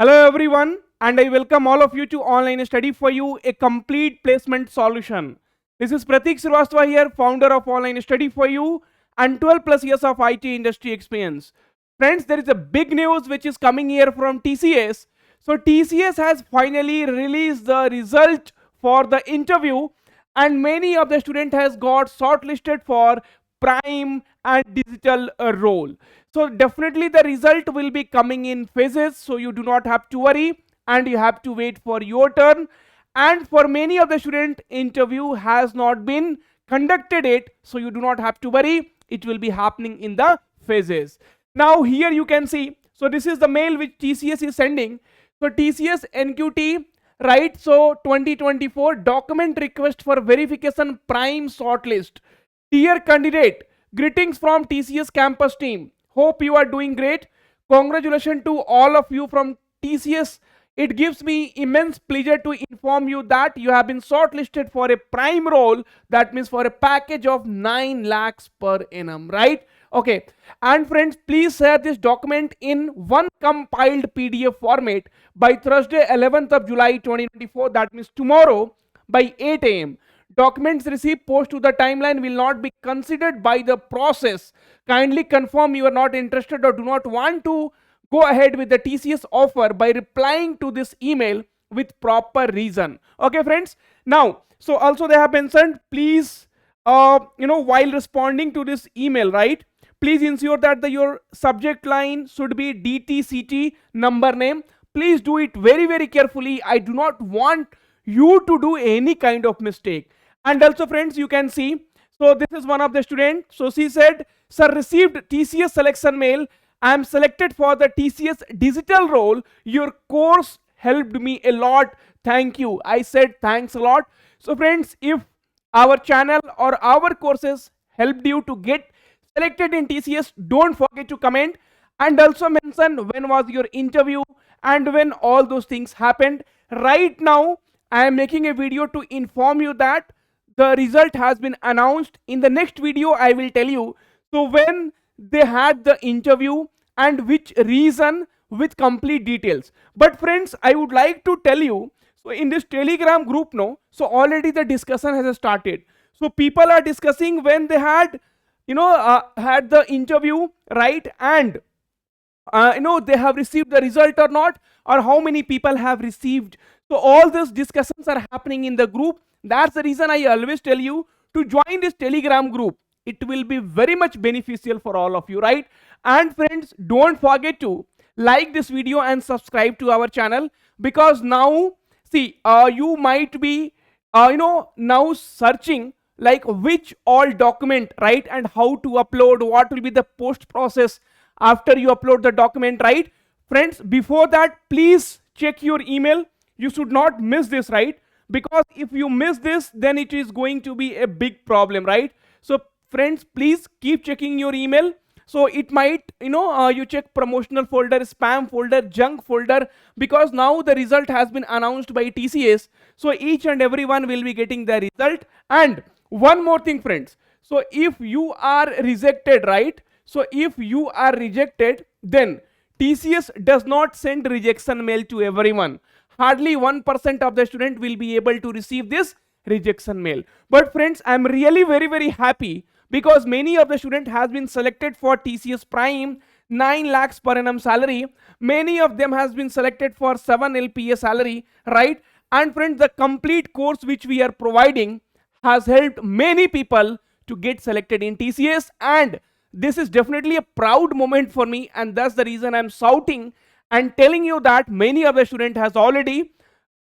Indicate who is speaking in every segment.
Speaker 1: Hello everyone, and I welcome all of you to Online Study for You, a complete placement solution. This is Pratik Srivastava here, founder of Online Study for You and 12 plus years of IT industry experience. Friends, there is a big news which is coming here from TCS. So TCS has finally released the result for the interview and many of the student has got shortlisted for prime and digital role. So definitely the result will be coming in phases, so you do not have to worry and you have to wait for your turn. And for many of the student, interview has not been conducted yet, so you do not have to worry, it will be happening in the phases. Now here you can see, so this is the mail which TCS is sending. So TCS NQT, right? So 2024 document request for verification prime shortlist. Dear candidate, greetings from TCS campus team. Hope you are doing great. Congratulations to all of you from TCS. It gives me immense pleasure to inform you that you have been shortlisted for a prime role, that means for a package of 9 lakhs per annum, right? Okay. And friends, please share this document in one compiled PDF format by Thursday 11th of July 2024, that means tomorrow by 8 a.m. Documents received post to the timeline will not be considered by the process. Kindly confirm you are not interested or do not want to go ahead with the TCS offer by replying to this email with proper reason. Okay, friends. Now, so also they have mentioned, please, while responding to this email, right? Please ensure that your subject line should be DTCT number name. Please do it very, very carefully. I do not want you to do any kind of mistake. And also friends, you can see, so this is one of the student. So she said, sir, received TCS selection mail. I am selected for the TCS digital role. Your course helped me a lot. Thank you. I said thanks a lot. So friends, if our channel or our courses helped you to get selected in TCS, don't forget to comment and also mention when was your interview and when all those things happened. Right now I am making a video to inform you that the result has been announced. In the next video I will tell you so when they had the interview and which reason with complete details. But friends, I would like to tell you, so in this Telegram group, no, so already the discussion has started. So people are discussing when they had had the interview, right? And they have received the result or not, or how many people have received. So all these discussions are happening in the group. That's the reason I always tell you to join this Telegram group. It will be very much beneficial for all of you, right? And friends, don't forget to like this video and subscribe to our channel, because now see, you might be now searching like which all document, right? And how to upload, what will be the post process after you upload the document, right? Friends, before that, please check your email. You should not miss this, right? Because if you miss this, then it is going to be a big problem, right? So friends, please keep checking your email. So it might, you check promotional folder, spam folder, junk folder, because now the result has been announced by TCS. So each and everyone will be getting the result. And one more thing, friends. So if you are rejected, right? So if you are rejected, then TCS does not send rejection mail to everyone. Hardly 1% of the student will be able to receive this rejection mail. But friends, I'm really very, very happy because many of the student has been selected for TCS Prime 9 lakhs per annum salary. Many of them has been selected for 7 LPA salary, right? And friends, the complete course which we are providing has helped many people to get selected in TCS, and this is definitely a proud moment for me, and that's the reason I'm shouting and telling you that many of the student has already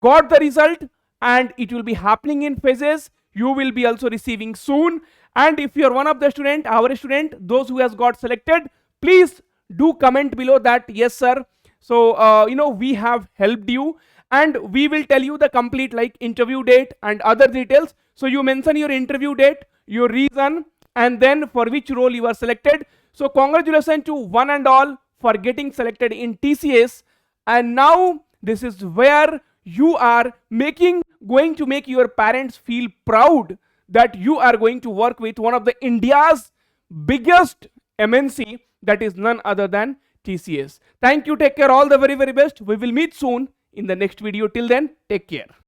Speaker 1: got the result and it will be happening in phases. You will be also receiving soon. And if you're one of the student, our student, those who has got selected, please do comment below that yes sir, so we have helped you, and we will tell you the complete like interview date and other details. So you mention your interview date, your reason, and then for which role you are selected. So congratulations to one and all for getting selected in TCS. And now this is where you are going to make your parents feel proud that you are going to work with one of the India's biggest MNC, that is none other than TCS. Thank you. Take care. All the very, very best. We will meet soon in the next video. Till then, take care.